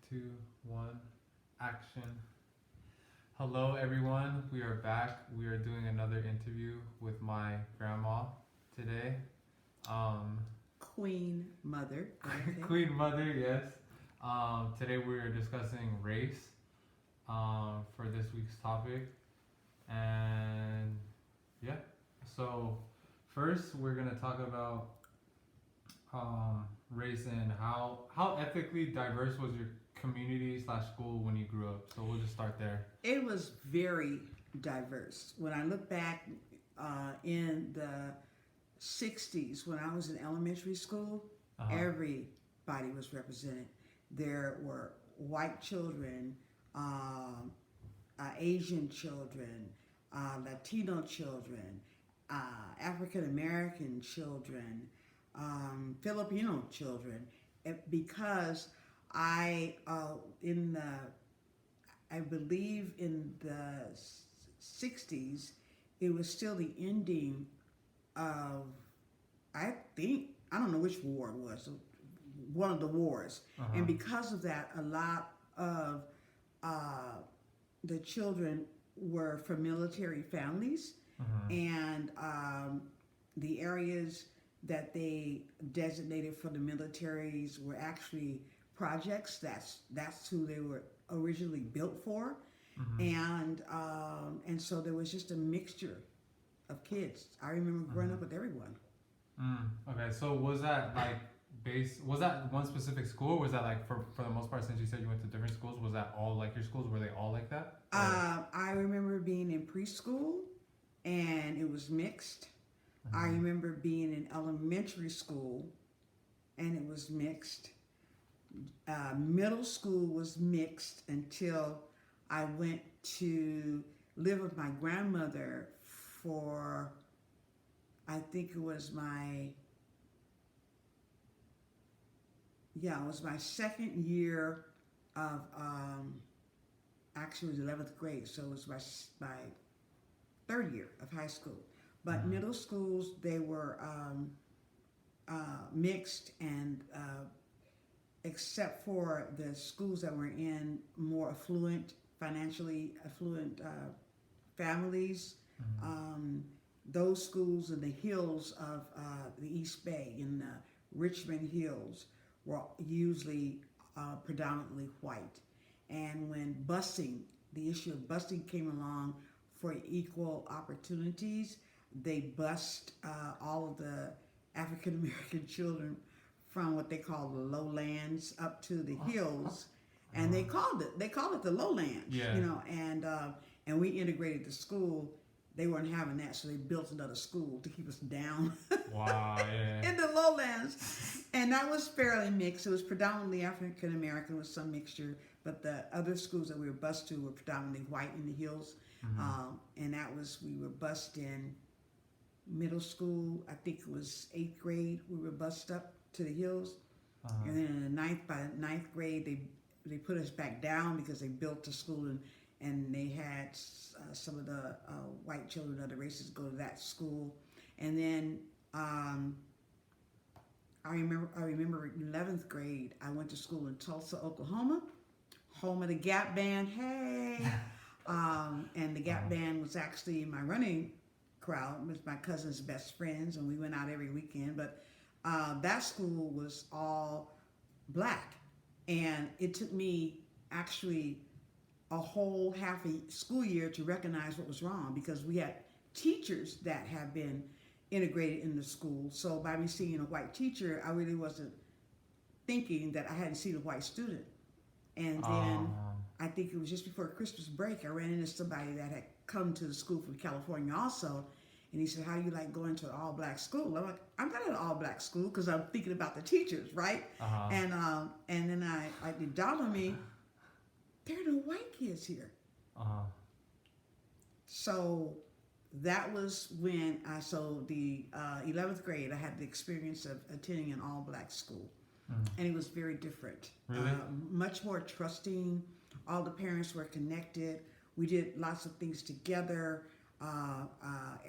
two, one, action. Hello, everyone. We are back. We are doing another interview with my grandma today. Um, Queen Mother. Okay. Queen Mother, yes. Today we are discussing race for this week's topic. And yeah, so first we're going to talk about race and how ethically diverse was your community slash school when you grew up. So we'll just start there. It was very diverse. When I look back in the 60s, when I was in elementary school, Uh-huh. everybody was represented. There were white children, Asian children, Latino children, African American children, Filipino children, because I in the I believe in the 60s, it was still the ending of, I don't know which war it was, one of the wars. Uh-huh. And because of that, a lot of uh, the children were from military families, Uh-huh. and the areas that they designated for the militaries were actually projects. That's who they were originally built for, Mm-hmm. and so there was just a mixture of kids. I remember growing up with everyone. Okay, so was that like was that one specific school or was that like for the most part, since you said you went to different schools, was that all like your schools, were they all like that? Or I remember being in preschool, and it was mixed. I Mhm. remember being in elementary school, and it was mixed. Middle school was mixed until I went to live with my grandmother for, I think it was it was my second year of, actually it was 11th grade, so it was my third year of high school. But Mhm. middle schools, they were mixed, and except for the schools that were in more affluent, financially affluent families, Mhm. um, those schools in the hills of the East Bay, in the Richmond Hills, were usually predominantly white. And when the issue of busing came along for equal opportunities, they bused all of the African American children from what they call the lowlands up to the hills, and Uh-huh. they called it the lowlands, Yeah. and we integrated the school. They weren't having that, so they built another school to keep us down Wow, yeah. in the lowlands, and that was fairly mixed. It was predominantly African American with some mixture, but the other schools that we were bused to were predominantly white in the hills, Mhm. and that was we were bused in middle school. I think it was 8th grade. We were bused up to the hills, Uh-huh. and then in the by the ninth grade, they put us back down because they built the school, and they had some of the white children of other races go to that school, and then I remember in 11th grade I went to school in Tulsa, Oklahoma, home of the Gap Band. Hey, and the Gap Uh-huh. Band was actually my running crowd. It was my cousin's best friends, and we went out every weekend. But that school was all black, and it took me actually a whole half a school year to recognize what was wrong, because we had teachers that had been integrated in the school. So by me seeing a white teacher, I really wasn't thinking that I hadn't seen a white student. And then Um, I think it was just before Christmas break, I ran into somebody that had come to the school from California also. And he said, "How do you like going to an all black school?" I'm like, "I'm not at an all black school," because I'm thinking about the teachers, right? uh-huh. And then it dawned on me, there are no white kids here. Uh-huh. So that was when so the 11th grade, I had the experience of attending an all black school, Mhm. and it was very different. Really? Much more trusting. All the parents were connected. We did lots of things together.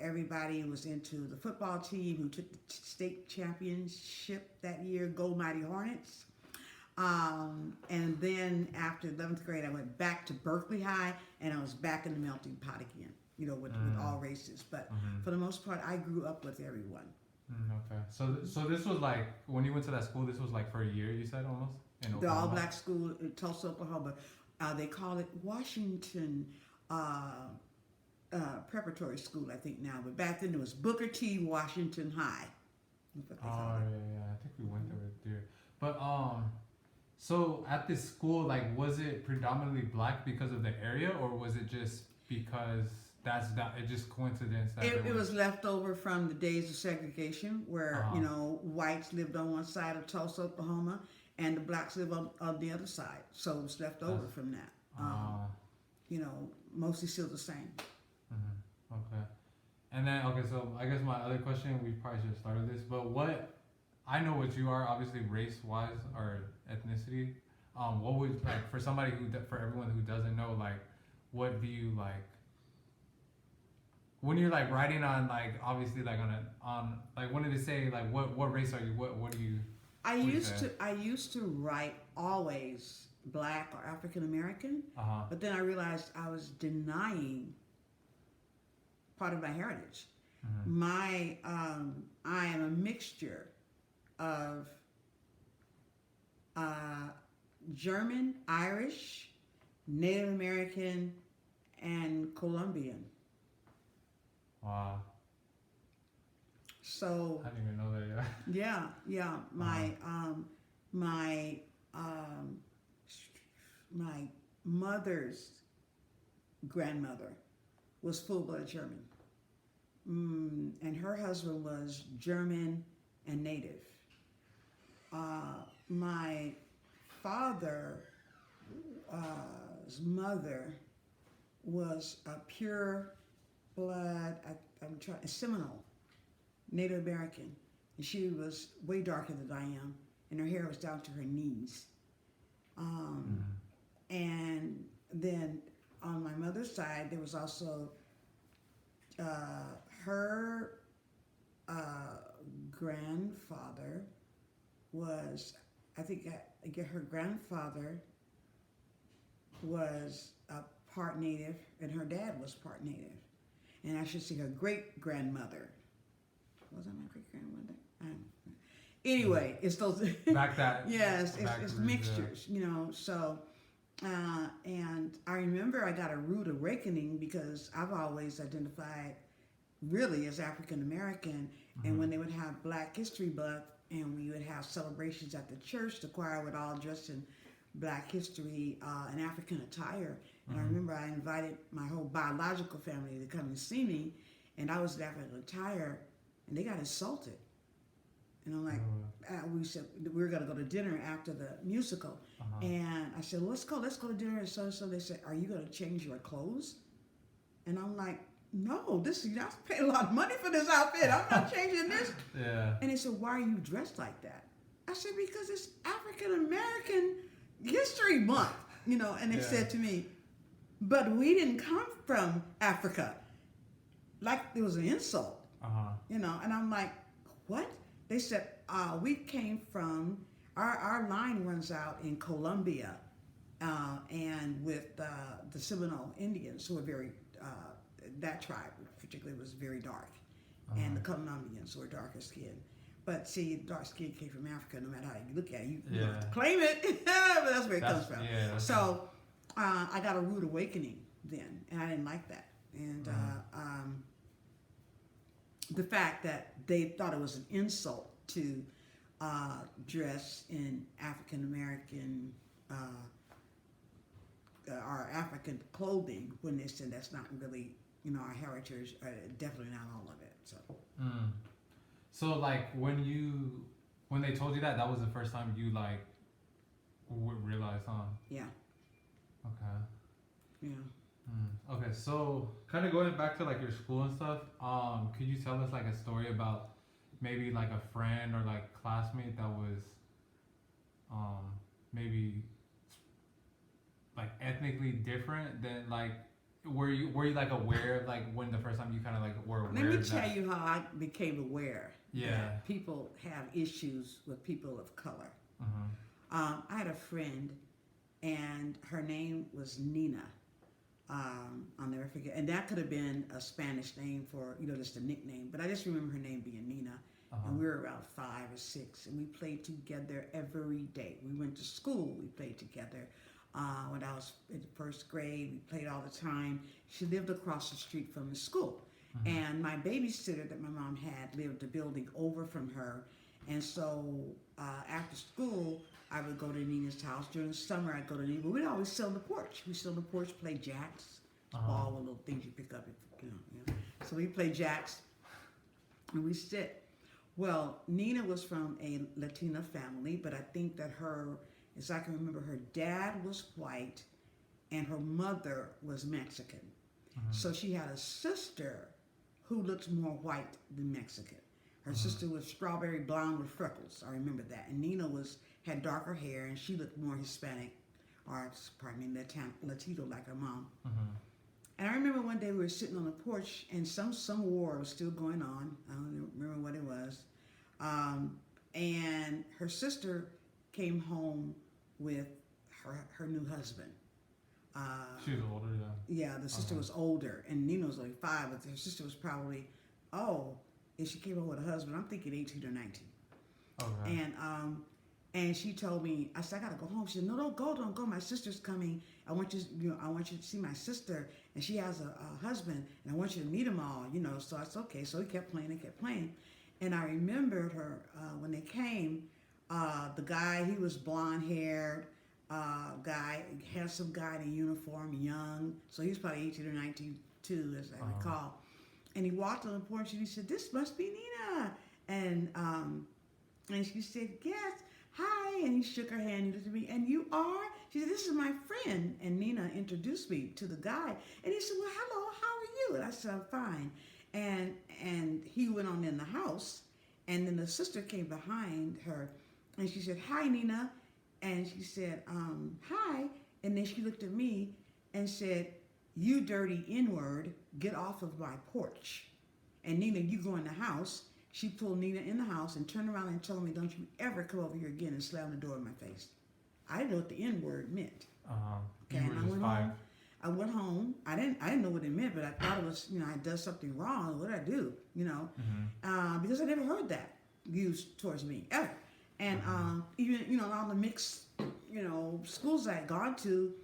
Everybody was into the football team who took the state championship that year, Go Mighty Hornets. And then after 11th grade, I went back to Berkeley High, and I was back in the melting pot again, with all races. But for the most part, I grew up with everyone. Okay. So this was like when you went to that school. This was like for a year. You said almost in The Oklahoma? all-black school in Tulsa, Oklahoma. They call it Washington Preparatory School, I think now. But back then it was Booker T. Washington High. That's what they Oh called it. yeah. I think we went there. But so at this school, like, was it predominantly black because of the area, or was it just because it just coincidence that It was left over from the days of segregation, where whites lived on one side of Tulsa, Oklahoma, and the blacks lived on the other side. So it was left over from that. Mostly still the same. Okay. And then so I guess my other question, we probably should have started this, but I know what you are, obviously race wise or ethnicity. What would, like, for somebody for everyone who doesn't know, like, what do you like when you're like writing on, like, obviously like on like when did they say, like, what race are you? What do you? I used to write always black or African American, but then I realized I was denying part of my heritage. I am a mixture of German, Irish, Native American, and Colombian. Wow. So I didn't even know that. Yeah. yeah. My mother's grandmother was full-blood German, and her husband was German and Native. My father's mother was a pure blood, Seminole, Native American, and she was way darker than I am, and her hair was down to her knees. And then on my mother's side, there was also her grandfather was, I think her grandfather was a part Native, and her dad was part Native. And I should say her great grandmother. Was that my great grandmother? Anyway, it's those. Back that. Yes, it's mixtures, So, and I remember I got a rude awakening because I've always identified really as African American. And when they would have Black History Month and we would have celebrations at the church, the choir would all dress in Black history and African attire. And I remember I invited my whole biological family to come and see me, and I was in African attire, and they got insulted. And I'm like, we said we were going to go to dinner after the musical. And I said, well, let's go to dinner. And so they said, are you going to change your clothes? And I'm like, no, y'all paid a lot of money for this outfit. I'm not changing this. Yeah. And they said, why are you dressed like that? I said, because it's African American History Month, and they said to me, but we didn't come from Africa. Like it was an insult, and I'm like, what? They said, we came from, our line runs out in Colombia, and with the Seminole Indians, who are very, that tribe particularly was very dark, and the Colombians who are darker skinned. But see, dark skin came from Africa. No matter how you look at it, you don't have to claim it, but that's where it comes from. Yeah, so I got a rude awakening then, and I didn't like that. And the fact that they thought it was an insult to dress in African American or African clothing when they said that's not really our heritage, definitely not all of it. So. So like when they told you that was the first time you like realized, huh? Yeah. Okay. Yeah. Okay, so kind of going back to like your school and stuff, could you tell us like a story about maybe like a friend or like classmate that was maybe like ethnically different than like were you like aware of like when the first time you kind of like were aware? Let me of tell that? you how I became aware Yeah. that people have issues with people of color. I had a friend, and her name was Nina. I'll never forget. And that could have been a Spanish name for, just a nickname. But I just remember her name being Nina. And we were around 5 or 6, and we played together every day. We went to school, we played together. When I was in the first grade, we played all the time. She lived across the street from the school. And my babysitter that my mom had lived a building over from her. And so after school, I would go to Nina's house. During the summer, I'd go to Nina. But we'd always sit on the porch. We sit on the porch, play jacks, all the little things you pick up. So we play jacks, and we sit. Well, Nina was from a Latina family, but I think that as I can remember, her dad was white, and her mother was Mexican. So she had a sister who looked more white than Mexican. Her sister was strawberry blonde with freckles. I remember that. And Nina had darker hair, and she looked more Hispanic, or pardon me, Latino like her mom. And I remember one day we were sitting on the porch, and some war was still going on. I don't remember what it was. And her sister came home with her new husband. She was older, yeah. Yeah, the sister was older, and Nina was like 5, but her sister was probably, if she came home with a husband, I'm thinking 18 or 19. Okay. And she told me, I said, I gotta go home. She said, no, don't go. My sister's coming. I want you to see my sister, and she has a husband, and I want you to meet them all, So I said, okay. So we kept playing. And I remembered her when they came. The guy, he was blonde haired, guy, handsome guy in a uniform, young. So he was probably 18 or 19 too, as I recall. And he walked on the porch and he said, "This must be Nina." And she said, "Yes, hi." And he shook her hand. He looked at me, "And you are?" She said, "This is my friend." And Nina introduced me to the guy. And he said, "Well, hello, how are you?" And I said, "I'm fine." And he went on in the house. And then the sister came behind her. And she said, "Hi, Nina." And she said, "Hi." And then she looked at me and said, "You dirty N-word, get off of my porch." And Nina, you go in the house. She pulled Nina in the house and turned around and told me, "Don't you ever come over here again," and slammed the door in my face. I didn't know what the N-word meant. You were just 5. I went home. I didn't know what it meant, but I thought it was, I had done something wrong. What did I do? Because I never heard that used towards me ever. And even all the mixed schools I had gone to,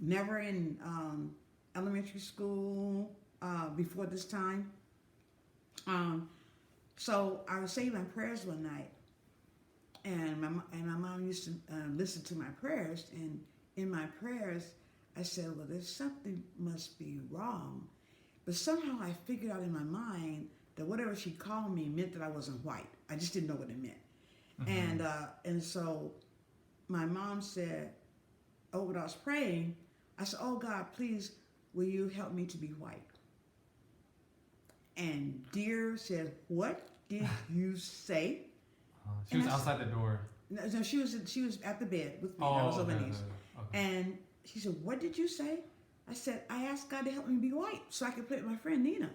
never in elementary school before this time. So I was saying my prayers one night, and my mom used to listen to my prayers, and in my prayers I said, "Well, there's something must be wrong," but somehow I figured out in my mind that whatever she called me meant that I wasn't white. I just didn't know what it meant. And so my mom said, when I was praying, I said, "Oh God, please, will you help me to be white?" And Dear said, "What did you say?" She was outside the door. No, she was at the bed with me. I was on my knees. Okay. And she said, "What did you say?" I said, "I asked God to help me be white so I could play with my friend Nina."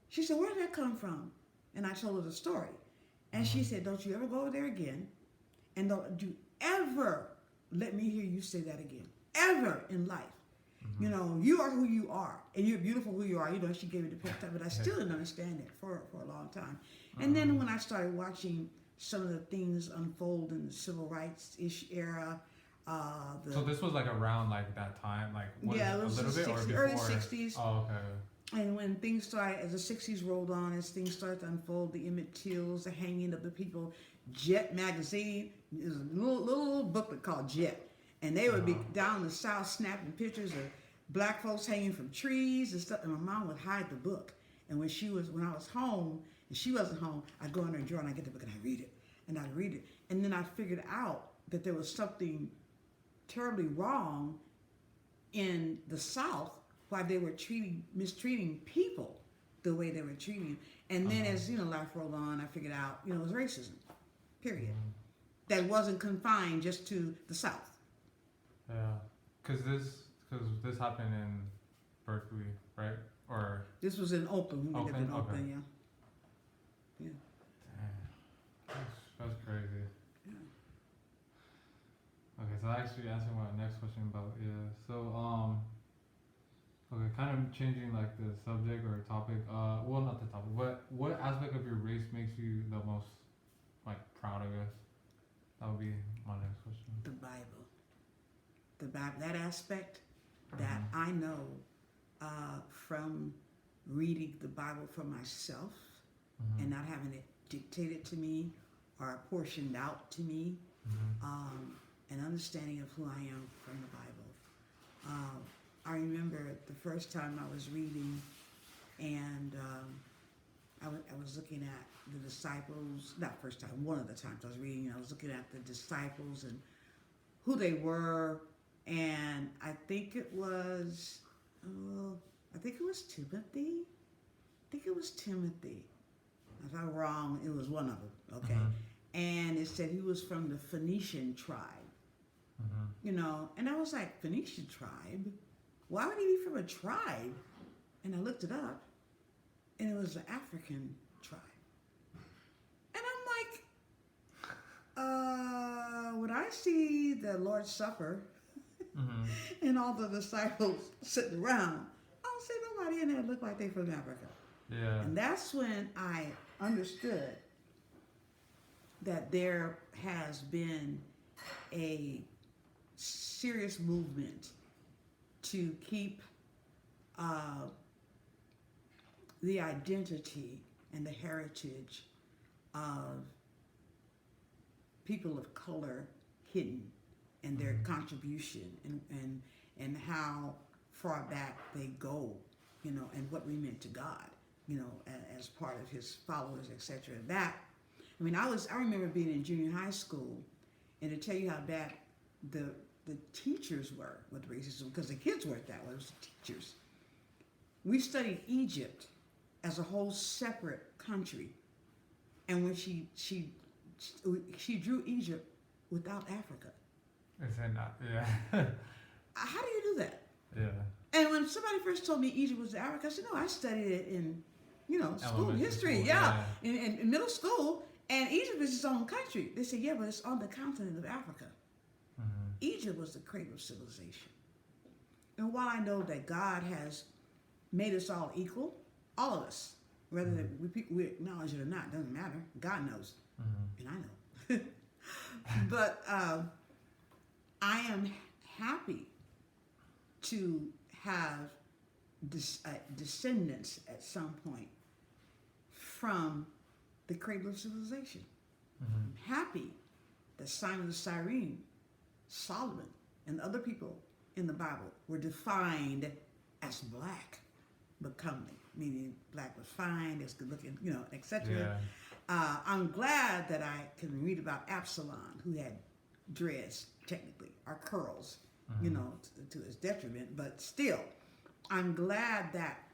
She said, "Where did that come from?" And I told her the story. And she said, "Don't you ever go over there again. And don't you ever let me hear you say that again. Ever in life. You are who you are. And you're beautiful who you are." She gave me the pep talk, but I still didn't understand it for a long time. And then when I started watching some of the things unfold in the civil rights-ish era, so this was like around like that time, like it was a little bit 60s, or before? early 60s. Oh, okay. And when things started, as the 60s rolled on, as things started to unfold, the Emmett Tills, the hanging of the people, Jet magazine, there's a little booklet called Jet. And they would be down in the South snapping pictures of black folks hanging from trees and stuff. And my mom would hide the book. And when I was home, and she wasn't home, I'd go in her drawer and I'd get the book and I'd read it. And I'd read it. And then I figured out that there was something terribly wrong in the South, why they were mistreating people the way they were treating them. And then as life rolled on, I figured out it was racism, period. That wasn't confined just to the South. Yeah, because this happened in Berkeley, right? Or this was in Oakland. We lived in Oakland, yeah. That's crazy. Yeah. Okay, so that actually answered my next question about So okay, kind of changing like the subject or topic. Well, not the topic. What aspect of your race makes you the most like proud? I guess that would be my next question. The Bible. The Bible. That aspect that I know from reading the Bible for myself and not having it dictated to me or portioned out to me, an understanding of who I am from the Bible. I remember the first time I was reading, and I was looking at the disciples, not first time, one of the times I was reading, I was looking at the disciples and who they were, and I think it was Timothy. If I'm wrong, it was one of them, okay? And it said he was from the Phoenician tribe, and I was like, Phoenician tribe? Why would he be from a tribe? And I looked it up, and it was an African tribe. And I'm like, when I see the Lord's Supper and all the disciples sitting around, I don't see nobody in there that look like they from Africa. Yeah. And that's when I understood that there has been a serious movement to keep the identity and the heritage of people of color hidden, and their contribution and how far back they go, and what we meant to God, as part of his followers, etc. That, I remember being in junior high school, and to tell you how bad the teachers were with racism, because the kids weren't that way, it was the teachers. We studied Egypt as a whole separate country, and when she drew Egypt without Africa. Is it not? Yeah. How do you do that? Yeah. And when somebody first told me Egypt was Africa, I said, no, I studied it in, school Elementary history, school, yeah. In middle school, and Egypt is its own country. They said, yeah, but it's on the continent of Africa. Egypt was the cradle of civilization. And while I know that God has made us all equal, all of us, whether we acknowledge it or not, doesn't matter. God knows, and I know. But I am happy to have descendants at some point from the cradle of civilization. I'm happy that Simon the Cyrene, Solomon, and other people in the Bible were defined as black, but comely, meaning black was fine, it's good looking, etc. Yeah. I'm glad that I can read about Absalom, who had dreads, technically, or curls, to his detriment, but still, I'm glad that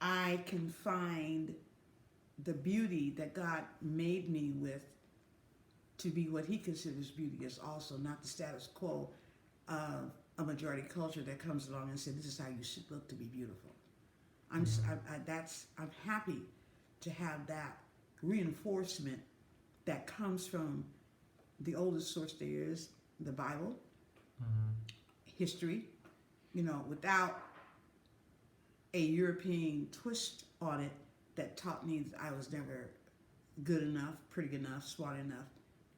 I can find the beauty that God made me with to be what he considers beauty, is also not the status quo of a majority culture that comes along and says, this is how you should look to be beautiful. I'm happy to have that reinforcement that comes from the oldest source there is, the Bible, history, without a European twist on it that taught me that I was never good enough, pretty enough, smart enough,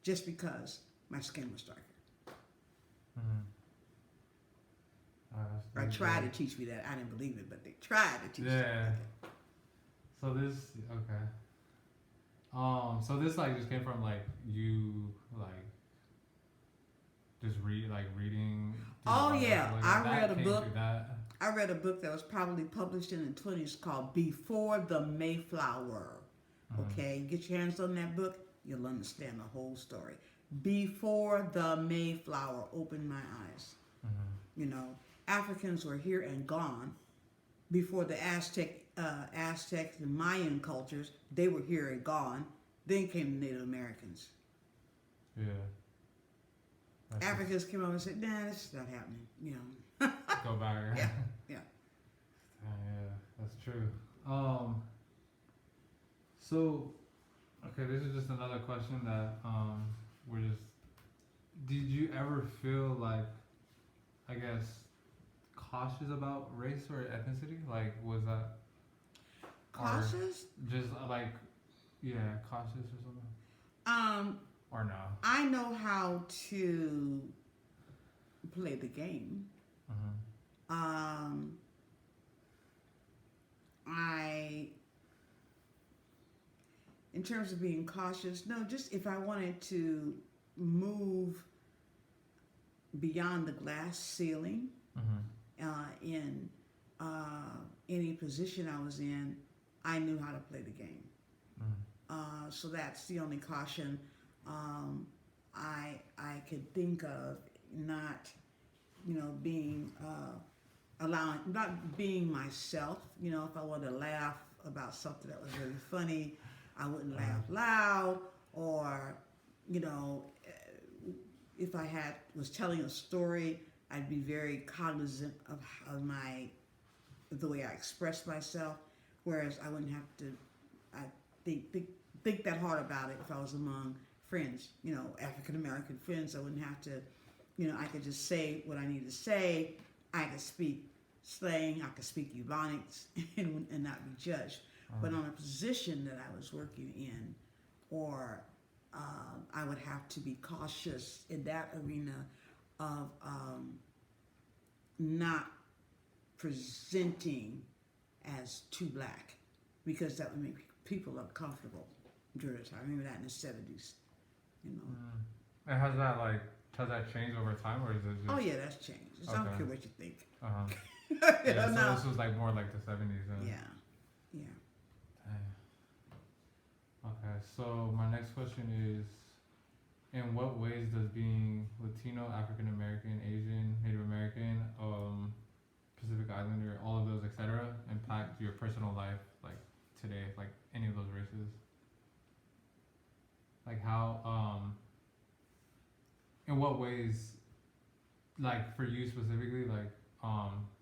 just because my skin was darker. Or tried to teach me that. I didn't believe it, but they tried to teach me that. So this, okay. So this just came from you just reading. Oh yeah, I read a came book. through that. I read a book that was probably published in the 20s called Before the Mayflower. Okay, get your hands on that book, you'll understand the whole story. Before the Mayflower opened my eyes. Africans were here and gone. Before the Aztecs and Mayan cultures, they were here and gone. Then came the Native Americans. Yeah. Africans came over and said, nah, this is not happening, Go back. Yeah. Yeah, that's true. So, okay, this is just another question that we're just did you ever feel like, I guess, cautious about race or ethnicity? Like, was that Cautious? just like, yeah, cautious or something? Um, Or no? I know how to play the game. Mm-hmm. Um, I, in terms of being cautious, no, just if I wanted to move beyond the glass ceiling Mm-hmm. in any position I was in, I knew how to play the game. So that's the only caution I could think of, not being not being myself. If I wanted to laugh about something that was really funny, I wouldn't laugh loud, or you know, if I was telling a story, I'd be very cognizant of the way I express myself. Whereas I wouldn't have to, I think that hard about it if I was among friends, African American friends. I wouldn't have to, I could just say what I need to say. I could speak slang, I could speak Ebonics, and not be judged. But on a position that I was working in, or I would have to be cautious in that arena of not presenting as too black, because that would make people uncomfortable during the time. I remember that in the 70s, And has that changed over time, or is it just? Oh yeah, that's changed. I don't Okay. care what you think. Yeah, so No. this was like more like the 70s. Yeah, yeah. Dang. Okay, so my next question is, in what ways does being Latino, African American, Asian, Native American, Pacific Islander, all of those, etc., impact your personal life, like today, like any of those races? Like how, in what ways, like for you specifically, like,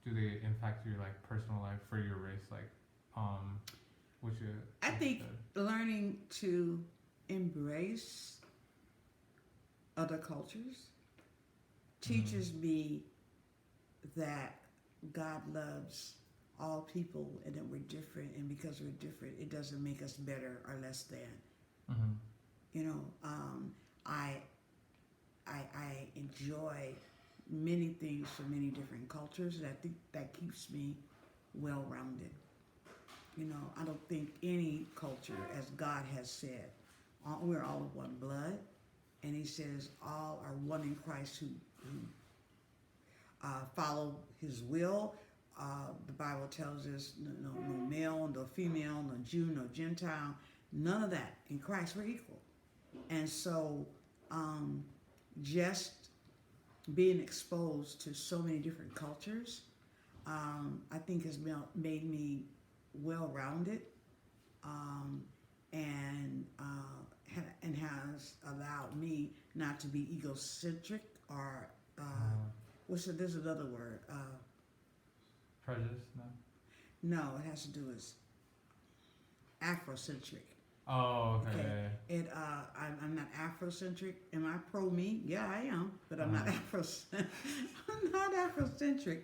do they impact your like personal life for your race, like, what you? I what you think said? learning to embrace other cultures teaches me that God loves all people and that we're different, and because we're different, it doesn't make us better or less than. Mm-hmm. I enjoy many things from many different cultures, and I think that keeps me well-rounded. I don't think any culture, as God has said, we're all of one blood, and He says all are one in Christ who follow His will. The Bible tells us no male, no female, no Jew, no Gentile, none of that. In Christ, we're equal. And so, just being exposed to so many different cultures, I think has made me well-rounded, and has allowed me not to be egocentric or there's another word. Prejudice? No. No, it has to do with Afrocentric. Oh, okay. Okay. I'm not Afrocentric. Am I pro me? Yeah, I am, but I'm not I'm not Afrocentric,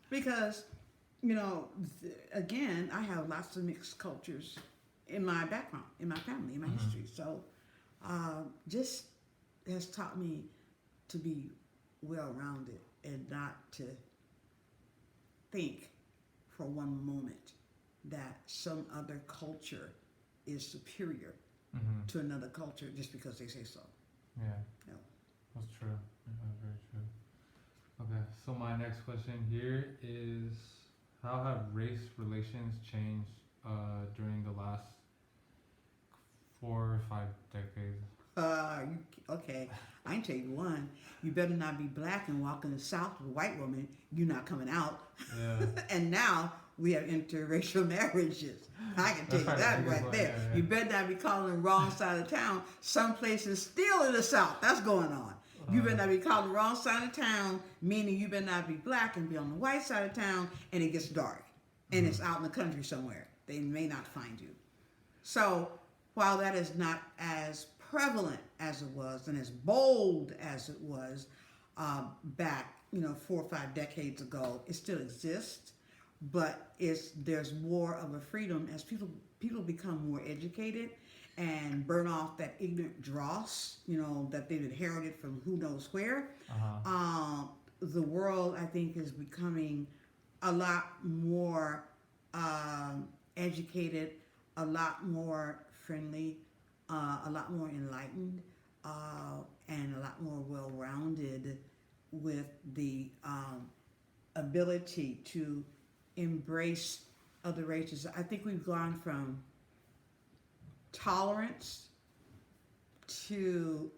because again, I have lots of mixed cultures in my background, in my family, in my history. So, just has taught me to be well-rounded and not to think for one moment that some other culture is superior to another culture just because they say so. Yeah. No. That's true. Yeah, very true. Okay, so my next question here is, how have race relations changed during the last 4 or 5 decades? Okay, I can tell you one. You better not be black and walk in the South with a white woman. You're not coming out. Yeah. And now we have interracial marriages. I can tell you that right there. Yeah. You better not be calling the wrong side of town. Some places still in the South, that's going on. You better not be calling the wrong side of town, meaning you better not be black and be on the white side of town, and it gets dark. And it's out in the country somewhere. They may not find you. So, while that is not as prevalent as it was and as bold as it was back, 4 or 5 decades ago. It still exists, but there's more of a freedom as people become more educated and burn off that ignorant dross, that they've inherited from who knows where. The world, I think, is becoming a lot more educated, a lot more friendly, a lot more enlightened, and a lot more well-rounded with the ability to embrace other races. I think we've gone from tolerance to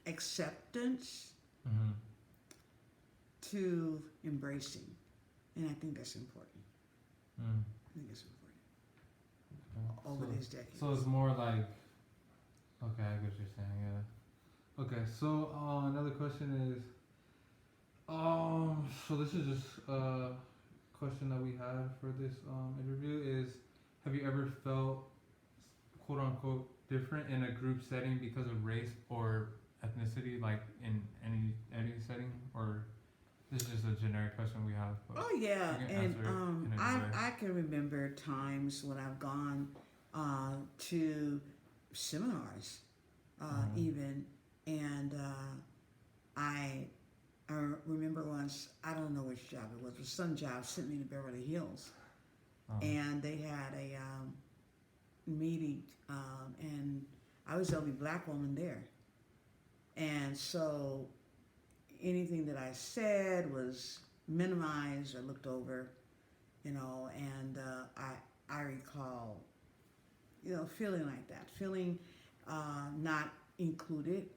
acceptance Mm-hmm. to embracing, and I think that's important. Mm. I think it's important over So, these decades. so it's more like, okay, I get what you're saying. Yeah. Okay. So another question is, so this is just a question that we had for this interview is, have you ever felt quote unquote different in a group setting because of race or ethnicity, like in any setting, or this is just a generic question we have? But Oh yeah, you can and answer it in any way. I can remember times when I've gone to seminars, Mhm. even, and I remember once, I don't know which job it was, but some job sent me to Beverly Hills, and they had a meeting, and I was the only black woman there, and so anything that I said was minimized or looked over, and I recall, feeling like that, feeling not included.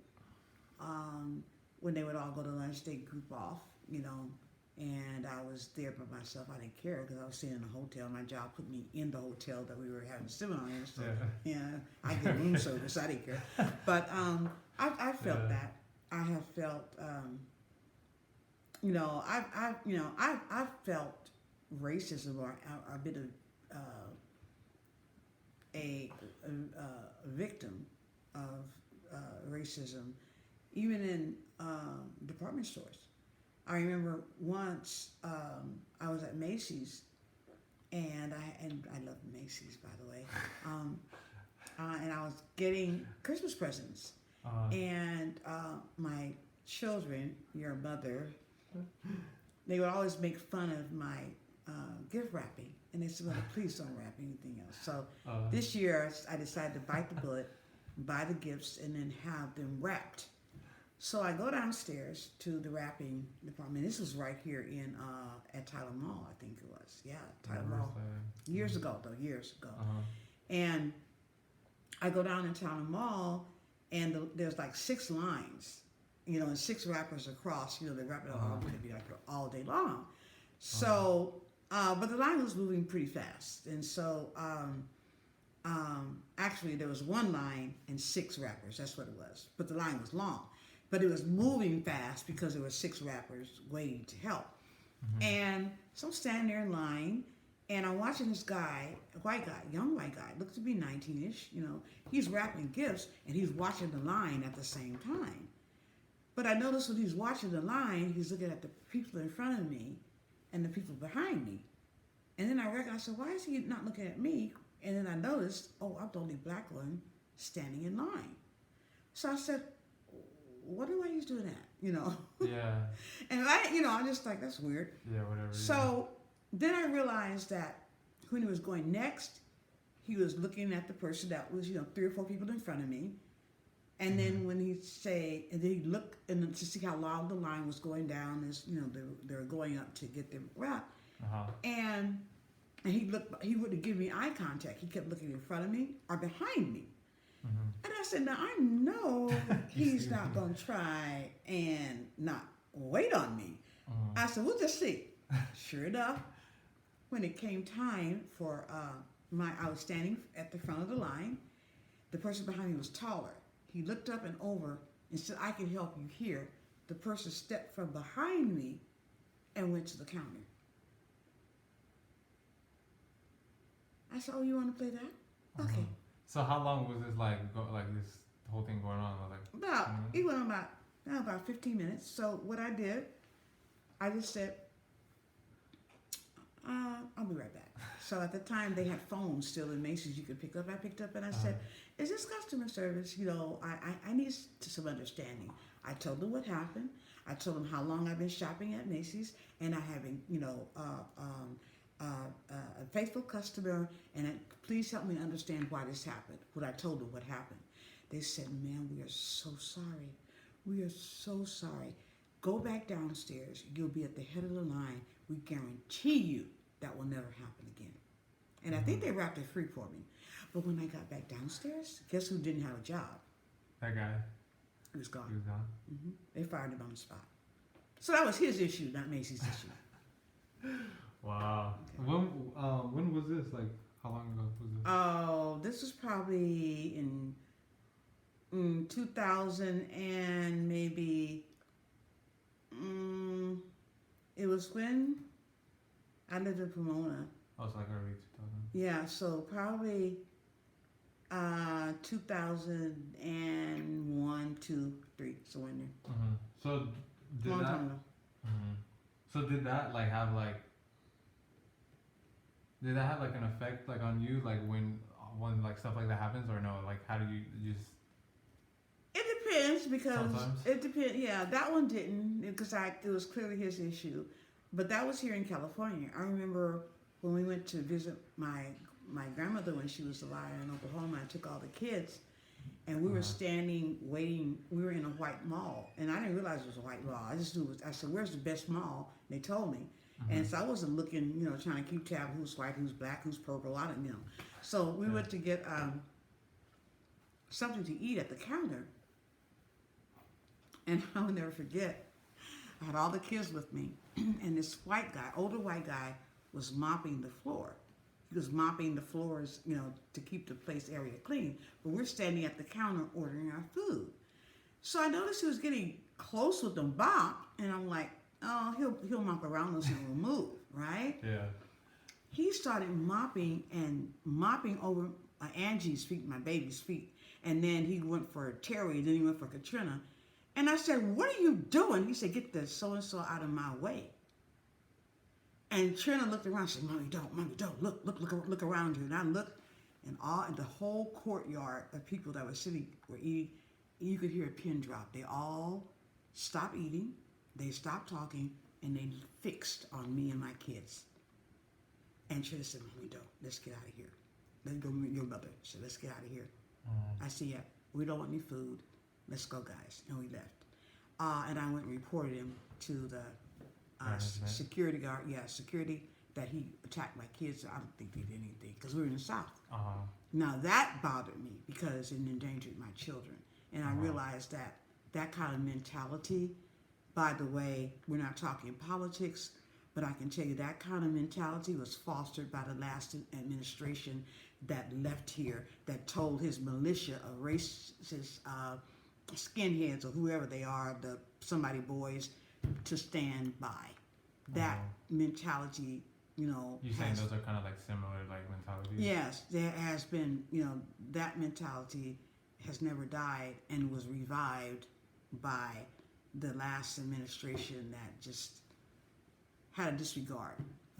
When they would all go to lunch, they group off, and I was there by myself. I didn't care because I was staying in a hotel. My job put me in the hotel that we were having a seminar in, so Yeah. I get room service. I didn't care, but I felt Yeah. that. I have felt, I've felt racism or a bit of a victim of racism, even in department stores. I remember once I was at Macy's, and I love Macy's, by the way, and I was getting Christmas presents, and my children, your mother, they would always make fun of my gift wrapping, and they said, "Well, please don't wrap anything else." So this year, I decided to bite the bullet, buy the gifts, and then have them wrapped. So I go downstairs to the wrapping department. This was right here in at Tyler Mall, I think it was. Yeah, Tyler Mall. Years ago, years ago. And I go down in Tyler Mall, and there's like 6 lines, and 6 wrappers across. They wrap it all, maybe like all day long. So, but the line was moving pretty fast, and so actually there was 1 line and 6 wrappers. That's what it was. But the line was long. But it was moving fast because there were 6 rappers waiting to help. And so I'm standing there in line, and I'm watching this guy, a white guy, young white guy, looks to be 19-ish, he's wrapping gifts, and he's watching the line at the same time. But I noticed when he's watching the line, he's looking at the people in front of me and the people behind me. And then I said, why is he not looking at me? And then I noticed, oh, I'm the only black one standing in line. So I said, what do I use doing that? Yeah. And I'm just like, that's weird. Yeah, whatever. So then I realized that when he was going next, he was looking at the person that was, 3 or 4 people in front of me. And then when and then he looked and to see how long the line was going down, as they were going up to get them wrapped. And he wouldn't give me eye contact. He kept looking in front of me or behind me. And I said, now I know he's not going to try and not wait on me. I said, we'll just see. Sure enough, when it came time for I was standing at the front of the line. The person behind me was taller. He looked up and over and said, I can help you here. The person stepped from behind me and went to the counter. I said, oh, you want to play that? Okay. So how long was this like this the whole thing going on? Like, It went on about 15 minutes. So what I did, I just said, I'll be right back. So at the time they had phones still in Macy's you could pick up. I picked up and I said, is this customer service? You know, I need some understanding. I told them what happened. I told them how long I've been shopping at Macy's, and I have been, a faithful customer, and please help me understand why this happened. What I told them what happened. They said, ma'am, we are so sorry. We are so sorry. Go back downstairs. You'll be at the head of the line. We guarantee you that will never happen again. And I think they wrapped it free for me. But when I got back downstairs, guess who didn't have a job? That guy. He was gone. He was gone. They fired him on the spot. So that was his issue, not Macy's issue. Wow. Okay. When was this? Like, how long ago was this? Oh, this was probably in 2000 and maybe, it was when I lived in Pomona. Oh, it's like early 2000. Yeah, so probably 2001, 2, 3, so in there. So did Long that? time ago. So did that like have like? Did that have like an effect like on you like when like stuff like that happens or no? Like how do you just? It depends because Sometimes. it depends. Yeah, that one didn't because it was clearly his issue, but that was here in California. I remember when we went to visit my grandmother when she was alive in Oklahoma. I took all the kids, and we were standing waiting. We were in a white mall, and I didn't realize it was a white mall. I just knew it was. I said, "Where's the best mall?" And they told me, and so I wasn't looking, trying to keep tab who's white, who's black, who's purple. I didn't know. So we went to get something to eat at the counter. And I will never forget, I had all the kids with me, and this white guy, older white guy, was mopping the floor. He was mopping the floors, to keep the place area clean. But we're standing at the counter ordering our food. So I noticed he was getting close with the mop, and I'm like, oh, he'll mop around us and we'll move, right? Yeah. He started mopping over Angie's feet, my baby's feet. And then he went for Terry, then he went for Katrina. And I said, what are you doing? He said, get the so-and-so out of my way. And Trina looked around and said, Mommy, don't, look around you. And I looked, and the whole courtyard of people that were sitting were eating, you could hear a pin drop. They all stopped eating, they stopped talking, and they fixed on me and my kids. And Trina said, Mommy, don't, let's get out of here. Let's go meet your mother. She said, let's get out of here. I said, yeah, we don't want any food. Let's go, guys. And we left. And I went and reported him to the security guard. Yeah, security, that he attacked my kids. I don't think they did anything because we were in the South. Now that bothered me because it endangered my children. And I realized that kind of mentality, by the way, we're not talking politics, but I can tell you that kind of mentality was fostered by the last administration that left here, that told his militia of racist skinheads or whoever they are, the somebody boys, to stand by. That mentality, You saying those are kind of like similar like mentalities? Yes, there has been, that mentality has never died and was revived by the last administration that just had a disregard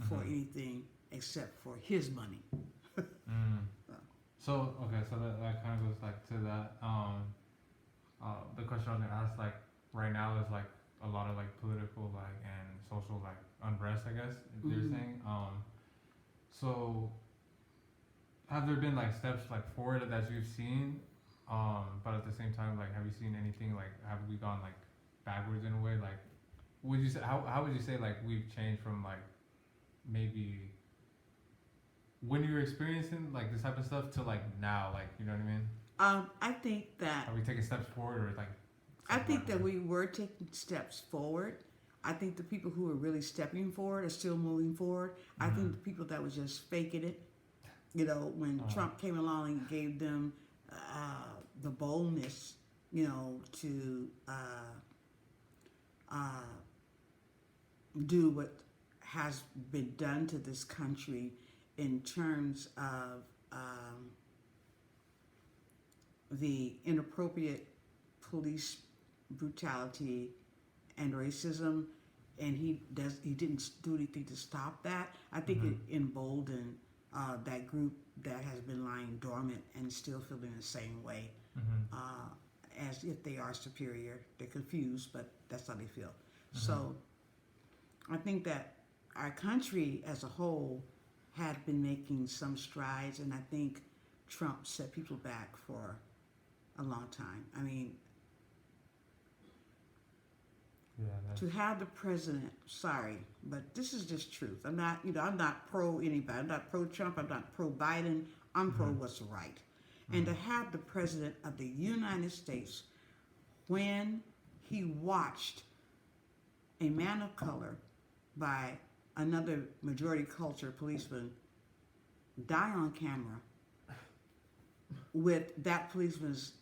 for anything except for his money. So that kind of goes like to that. The question I was gonna ask, like right now, is like a lot of like political like and social like unrest, I guess they're saying. So have there been like steps like forward that you've seen? But at the same time, like have you seen anything like have we gone like backwards in a way? Like would you say how would you say like we've changed from like maybe when you were experiencing like this type of stuff to like now, like you know what I mean? I think that Are we taking steps forward or like? I think that we were taking steps forward. I think the people who are really stepping forward are still moving forward. I think the people that were just faking it, when Trump came along and gave them the boldness, to do what has been done to this country in terms of the inappropriate police brutality and racism, and he didn't do anything to stop that. I think it emboldened that group that has been lying dormant and still feeling the same way, as if they are superior. They're confused, but that's how they feel. So I think that our country as a whole had been making some strides, and I think Trump set people back for a long time. I mean, to have the president, sorry, but this is just truth. I'm not, I'm not pro anybody. I'm not pro Trump. I'm not pro Biden. I'm pro what's right. And to have the president of the United States, when he watched a man of color by another majority culture policeman die on camera with that policeman's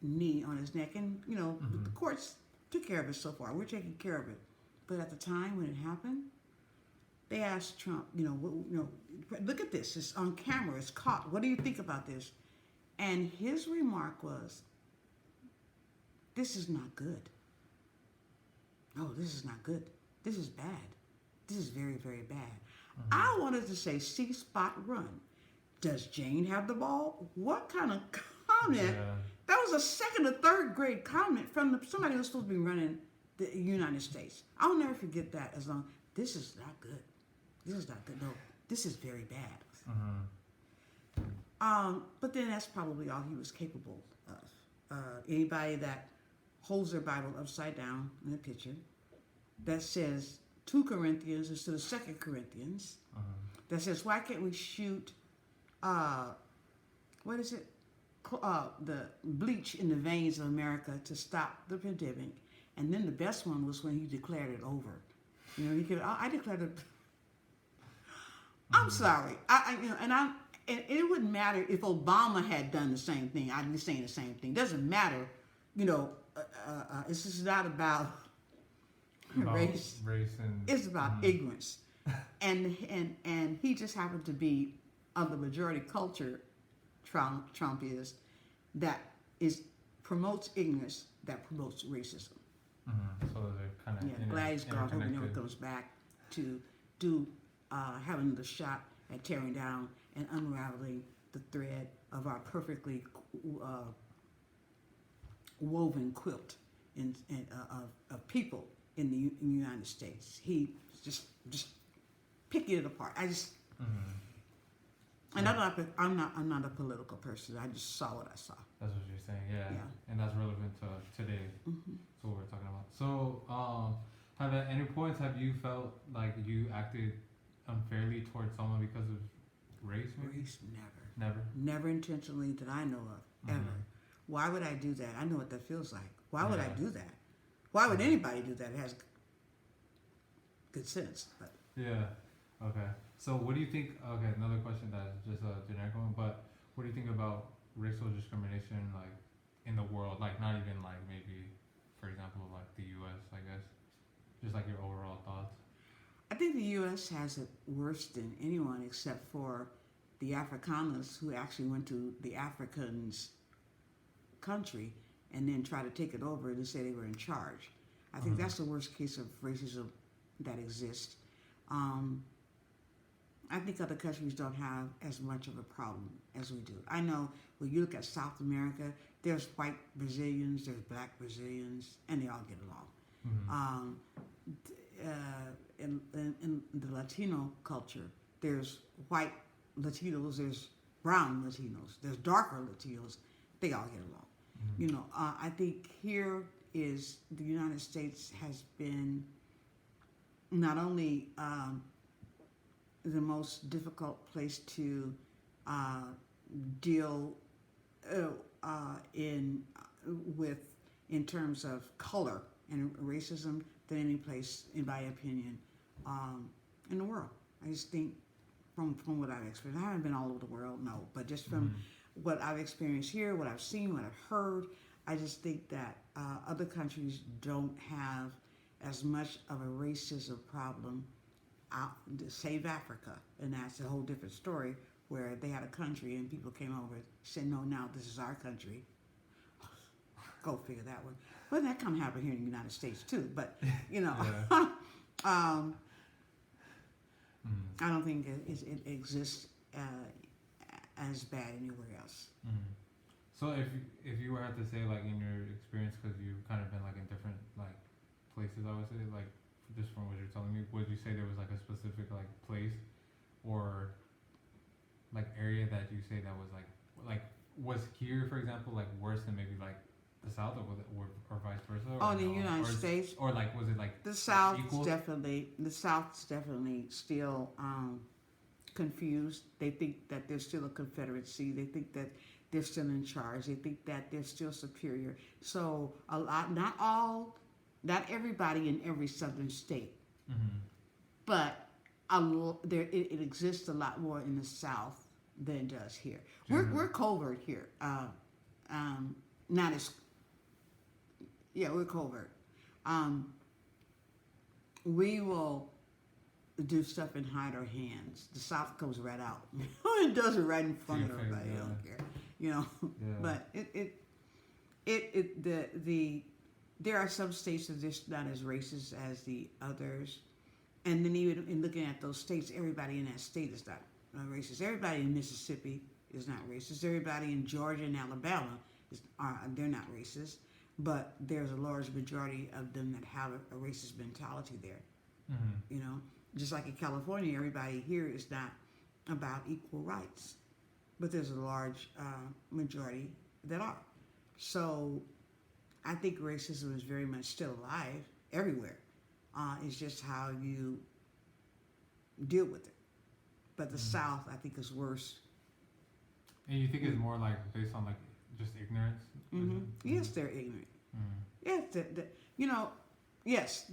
knee on his neck, and the courts took care of it so far. We're taking care of it, but at the time when it happened, they asked Trump, look at this. It's on camera. It's caught. What do you think about this? And his remark was, "This is not good. Oh, this is not good. This is bad. This is very, very bad." I wanted to say, see spot run. Does Jane have the ball? What kind of comment? Yeah. That was a second or third grade comment from somebody who's supposed to be running the United States. I'll never forget that. As long, this is not good. This is not good. No, this is very bad. But then that's probably all he was capable of. Anybody that holds their Bible upside down in the picture, that says 2 Corinthians instead of 2 Corinthians, that says, why can't we shoot, what is it? The bleach in the veins of America to stop the pandemic. And then the best one was when he declared it over. He could, I declared it. I'm sorry. And it wouldn't matter if Obama had done the same thing. I'd be saying the same thing. Doesn't matter. This is not about race. And it's about ignorance. And he just happened to be of the majority culture. Trump is that promotes ignorance, that promotes racism. So they're kind of glad he's gone. Hope he never comes back to do having the shot at tearing down and unraveling the thread of our perfectly woven quilt of people in the United States. He just picking it apart. And I'm not a political person. I just saw what I saw. That's what you're saying, yeah. And that's relevant to today. That's what we're talking about. So, have at any points have you felt like you acted unfairly towards someone because of race? Maybe? Race, never intentionally that I know of, ever. Why would I do that? I know what that feels like. Why would I do that? Why would anybody do that? It has good sense. But. Yeah. Okay. So what do you think, okay, another question that's just a generic one, but what do you think about racial discrimination, like, in the world? Like, not even, like, maybe, for example, like, the U.S., I guess? Just, like, your overall thoughts. I think the U.S. has it worse than anyone except for the Afrikaners who actually went to the Africans' country and then tried to take it over and say they were in charge. I think that's the worst case of racism that exists. I think other countries don't have as much of a problem as we do. I know when you look at South America, there's white Brazilians, there's black Brazilians, and they all get along. In the Latino culture, there's white Latinos, there's brown Latinos, there's darker Latinos. They all get along. I think here is the United States has been not only the most difficult place to deal in terms of color and racism than any place, in my opinion, in the world. I just think from what I've experienced, I haven't been all over the world, no, but just from what I've experienced here, what I've seen, what I've heard, I just think that other countries don't have as much of a racism problem. Save Africa, and that's a whole different story where they had a country and people came over and said, no, now this is our country, Go figure that one. But that kind of happened here in the United States too. But you know, Yeah. um, Mm. I don't think it exists as bad anywhere else. Mm. So if you were to say like in your experience, because you've kind of been like in different like places, I would say like just from what you're telling me, would you say there was like a specific like place or like area that you say that was like was here for example like worse than maybe like the south or was it, or vice versa? Oh, Or in the no? United Or States, or like was it like the South's equal? definitely still confused. They think that there's still a Confederacy. They think that they're still in charge. They think that they're still superior. So a lot, not everybody in every southern state, Mm-hmm. but there it exists a lot more in the South than it does here. Generally. We're covert here. Not as yeah, we're covert. Um, we will do stuff and hide our hands. The South comes right out. It does it right in front of your face, everybody. I yeah. don't care, you know. Yeah. But the there are some states that are just not as racist as the others, and then even in looking at those states, everybody in that state is not racist. Everybody in Mississippi is not racist. Everybody in Georgia and Alabama they're not racist, but there's a large majority of them that have a racist mentality there. Mm-hmm. You know, just like in California, everybody here is not about equal rights, but there's a large majority that are. So I think racism is very much still alive everywhere. It's just how you deal with it. But the Mhm. South, I think, is worse. And you think it's more like based on like just ignorance? Mm-hmm. Yes, they're ignorant. Mm-hmm. Yes, you know, yes,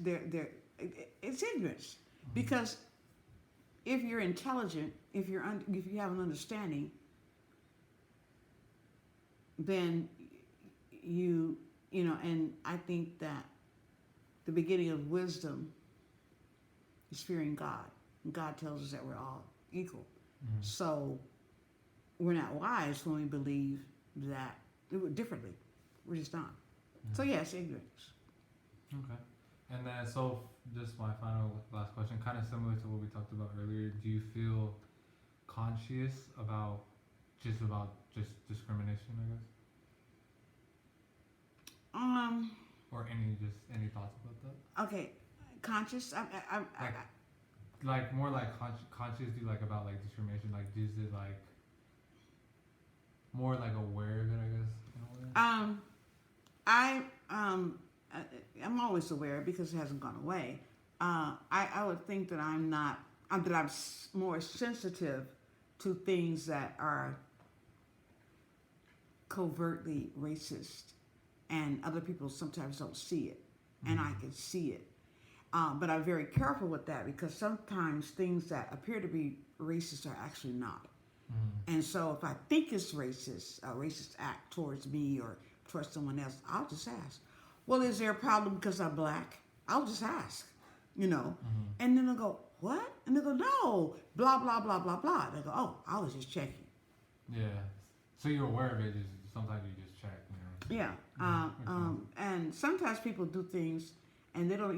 it's ignorance. Because if you're intelligent, if you have an understanding, then you know, and I think that the beginning of wisdom is fearing God. And God tells us that we're all equal. Mm-hmm. So we're not wise when we believe that differently. We're just not. So yes, ignorance. Okay. And then, so just my last question, kind of similar to what we talked about earlier. Do you feel conscious about just discrimination, I guess, or any thoughts about that? Okay, conscious. Like more like conscious. Do you like about like discrimination? Like is it like more like aware of it? I guess. In a way? I'm always aware because it hasn't gone away. I would think that I'm not. That I'm more sensitive to things that are covertly racist, and other people sometimes don't see it, and I can see it. But I'm very careful with that because sometimes things that appear to be racist are actually not. And so if I think it's racist, a racist act towards me or towards someone else, I'll just ask, well, is there a problem because I'm black? I'll just ask, you know. And then they'll go, what? And they'll go, no, blah, blah, blah, blah, blah. They go, oh, I was just checking. Yeah. So you're aware of it, just sometimes you just check, you know. Yeah. And sometimes people do things and they're not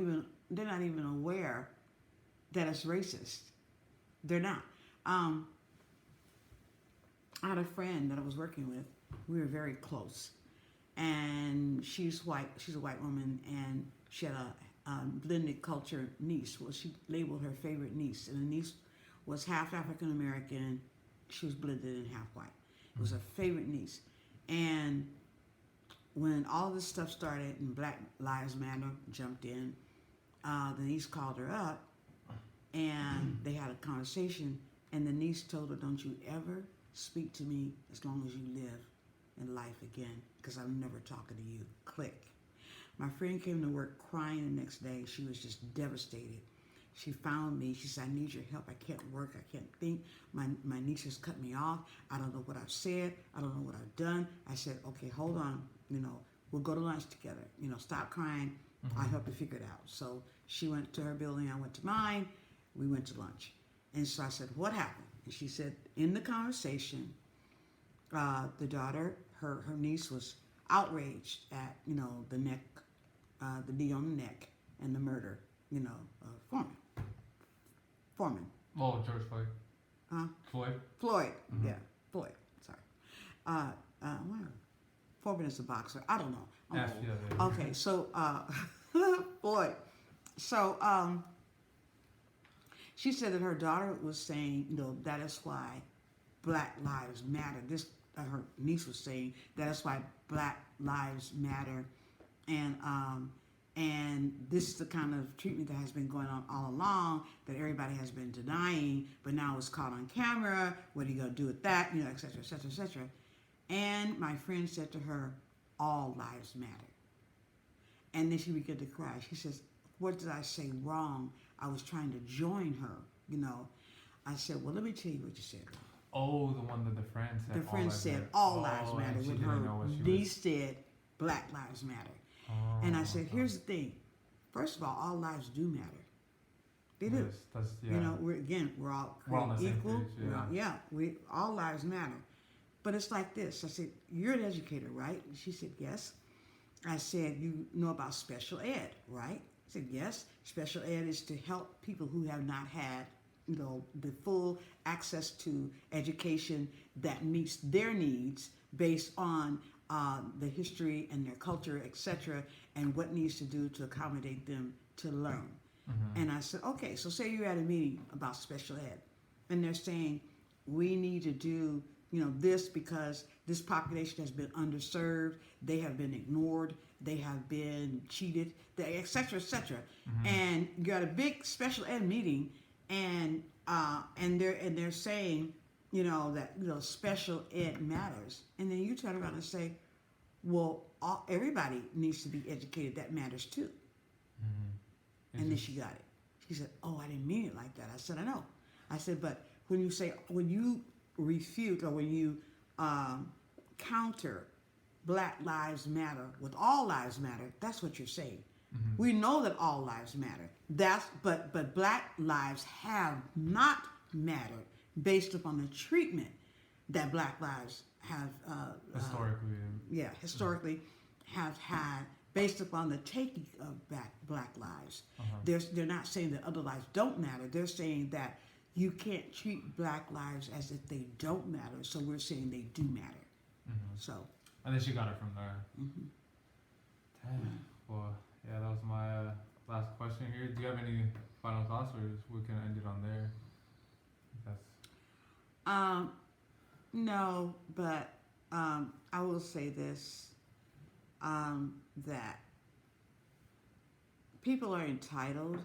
even aware that it's racist. They're not. I had a friend that I was working with. We were very close, and she's white. She's a white woman, and she had a blended culture niece. Well, she labeled her favorite niece, and the niece was half African American. She was blended and half white. It was her favorite niece, and when all this stuff started and Black Lives Matter jumped in, the niece called her up, and they had a conversation. And the niece told her, "Don't you ever speak to me as long as you live in life again, because I'm never talking to you." Click. My friend came to work crying the next day. She was just devastated. She found me. She said, "I need your help. I can't work. I can't think. My niece has cut me off. I don't know what I've said. I don't know what I've done." I said, "Okay, hold on. You know, we'll go to lunch together. You know, stop crying. I'll help you figure it out." So she went to her building. I went to mine. We went to lunch. And so I said, "What happened?" And she said, in the conversation, the daughter, her niece was outraged at the neck, the knee on the neck, and the murder, of Foreman. Oh, George Floyd. Huh? Floyd. Floyd. Mhm. Yeah, Floyd. Sorry. Where? Foreman is a boxer. I don't know. I'm Yes, old. yeah, yeah. Okay, so Floyd. So she said that her daughter was saying, that is why Black Lives Matter. This her niece was saying that is why Black Lives Matter, and this is the kind of treatment that has been going on all along that everybody has been denying, but now it's caught on camera. What are you gonna do with that? Et cetera, et cetera, et cetera. And my friend said to her, "All lives matter." And then she began to cry. She says, "What did I say wrong? I was trying to join her, I said, "Well, let me tell you what you said wrong." Oh, the one that the friend said. The friend said, matter. "All lives matter." And she When didn't her know what she niece said, "Black lives matter." Oh, And I said, okay. "Here's the thing. First of all lives do matter. They do. Yes, that's, yeah. We're all We're on the same equal. page, We all lives matter. But it's like this." I said, "You're an educator, right?" She said, "Yes." I said, "You know about special ed, right?" I said, "Yes. Special ed is to help people who have not had, the full access to education that meets their needs based on the history and their culture, etc., and what needs to do to accommodate them to learn." Mm-hmm. And I said, "Okay, so say you're at a meeting about special ed, and they're saying we need to do, this because this population has been underserved, they have been ignored, they have been cheated, et cetera, et cetera." Mm-hmm. And you're at a big special ed meeting, and they're saying, that special ed matters, and then you turn around and say, "Well, everybody needs to be educated. That matters too." Mm-hmm. And then she got it. She said, "Oh, I didn't mean it like that." I said, "I know." I said, "But when you refute or when you counter Black Lives Matter with all lives matter, that's what you're saying." Mm-hmm. We know that all lives matter. But Black lives have not mattered based upon the treatment that Black lives have historically have had based upon the taking of black lives. Uh-huh. They're not saying that other lives don't matter. They're saying that you can't treat Black lives as if they don't matter. So we're saying they do matter. Mm-hmm. So. And then she got it from there. Mm-hmm. Damn. Well, yeah, that was my last question here. Do you have any final thoughts, or we can end it on there? That's No, but I will say this, that people are entitled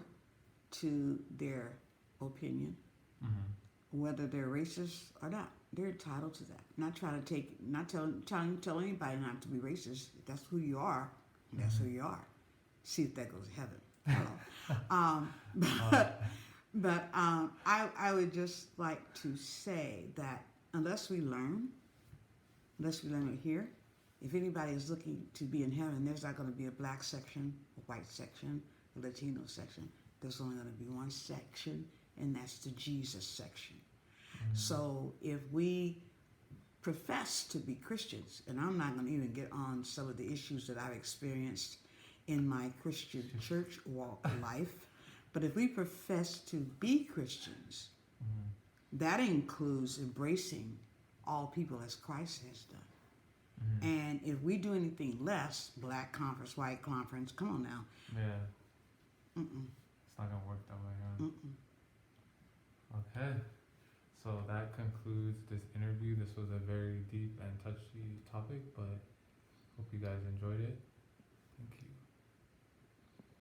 to their opinion, mm-hmm. whether they're racist or not. They're entitled to that. Not trying to tell anybody not to be racist. If that's who you are, that's who you are. See if that goes to heaven. But I would just like to say that unless we learn it here, if anybody is looking to be in heaven, there's not going to be a black section, a white section, a Latino section. There's only going to be one section, and that's the Jesus section. Mm-hmm. So if we profess to be Christians, and I'm not going to even get on some of the issues that I've experienced in my Christian church walk life, but if we profess to be Christians, mm-hmm. that includes embracing all people as Christ has done. Mm-hmm. And if we do anything less, black conference, white conference, come on now. Yeah. Mm-mm. It's not gonna work that way, huh? Mm-mm. Okay. So that concludes this interview. This was a very deep and touchy topic, but hope you guys enjoyed it. Thank you.